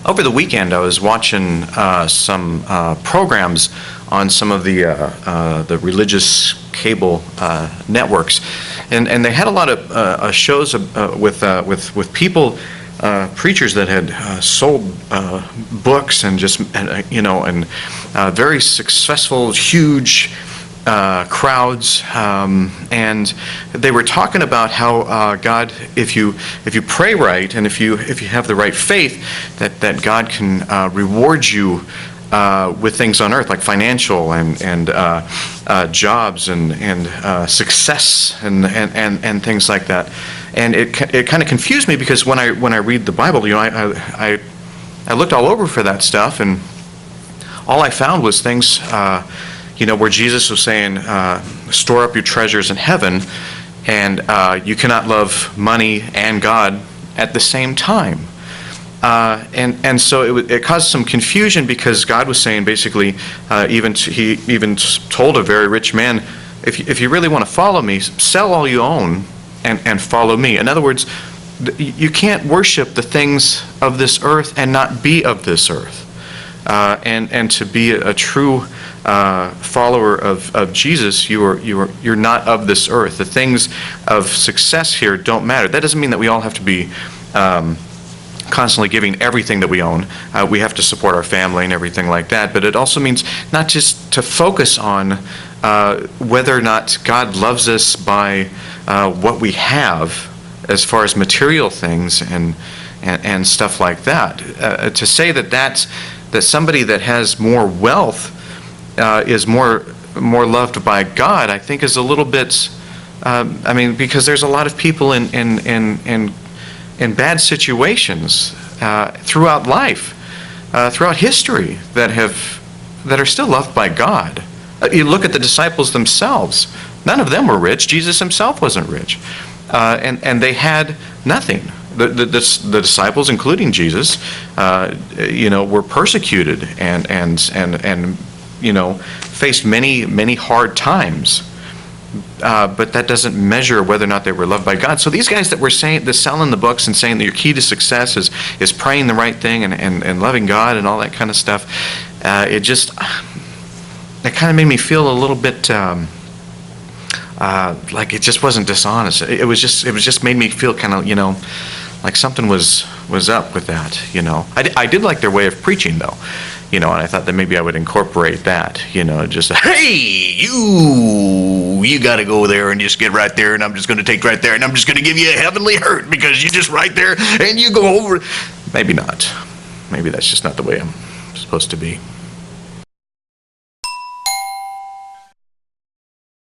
Over the weekend, I was watching some programs on some of the religious cable networks, and they had a lot of shows with people, preachers that had sold books and just and very successful, huge crowds, and they were talking about how God, if you pray right and if you have the right faith, that God can reward you with things on earth like financial and jobs and success and things like that. And it kind of confused me, because when I read the Bible, I looked all over for that stuff, and all I found was things where Jesus was saying, store up your treasures in heaven, and you cannot love money and God at the same time. And so it caused some confusion, because God was saying basically, he even told a very rich man, if you really want to follow me, sell all you own and follow me. In other words, you can't worship the things of this earth and not be of this earth. And to be a true follower of Jesus, you're not of this earth. The things of success here don't matter. That doesn't mean that we all have to be constantly giving everything that we own. We have to support our family and everything like that. But it also means not just to focus on whether or not God loves us by what we have as far as material things and stuff like that. To say that somebody that has more wealth is more loved by God, I think is a little bit. Because there's a lot of people in bad situations throughout life, throughout history, that are still loved by God. You look at the disciples themselves; none of them were rich. Jesus himself wasn't rich, and they had nothing. The disciples, including Jesus, were persecuted and faced many hard times. But that doesn't measure whether or not they were loved by God. So these guys that were selling the books and saying that your key to success is praying the right thing and loving God and all that kind of stuff, it kind of made me feel a little bit like it just wasn't dishonest. It was just made me feel kind of like something was up with that. I did like their way of preaching, though. And I thought that maybe I would incorporate that, just, hey, you got to go there and just get right there, and I'm just going to take right there, and I'm just going to give you a heavenly hurt because you just right there and you go over. Maybe not. Maybe that's just not the way I'm supposed to be.